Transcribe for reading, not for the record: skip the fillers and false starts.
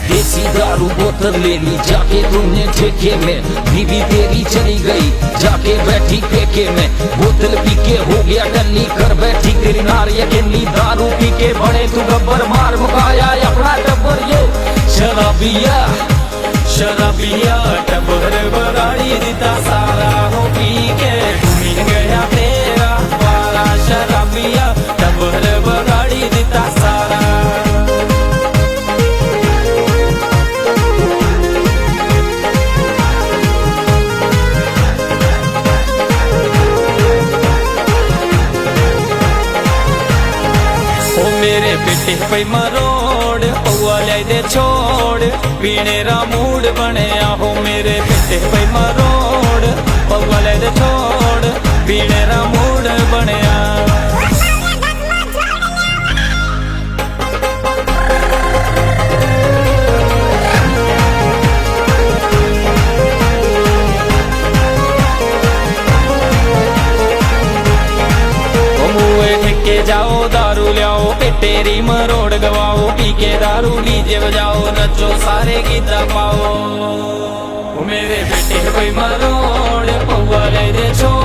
देसी दारू बोतल ले ली जाके तुमने ठेके में, बीवी तेरी चली गई जाके बैठी पेके में। बोतल पी के हो गया टल्ली कर बैठी तेरी नार यकीनी, दारू पी के बड़े तू गब्बर मार मुकाया अपना टब्बर। ये शराबिया शराबिया टब्बर बगाड़ी दिता सारा हो पी के घूमी गया तेरा वाला। शराबिया टब्बर बगाड़ी दिता सारा। मेरे बेटे पे मरोड़ पौआ ले दे छोड़ पीने रा मूड बनया हो। मेरे बेटे पे मरोड़ पौआ ले दे छोड़ पीने रा मूड बनया। के जाओ दारू लियाओ तेरी मरोड़ गवाओ, पी के दारू डीजे बजाओ नचो सारे गीता पाओ। मेरे बेटे कोई मरोड़ पौआ ले दे छोड़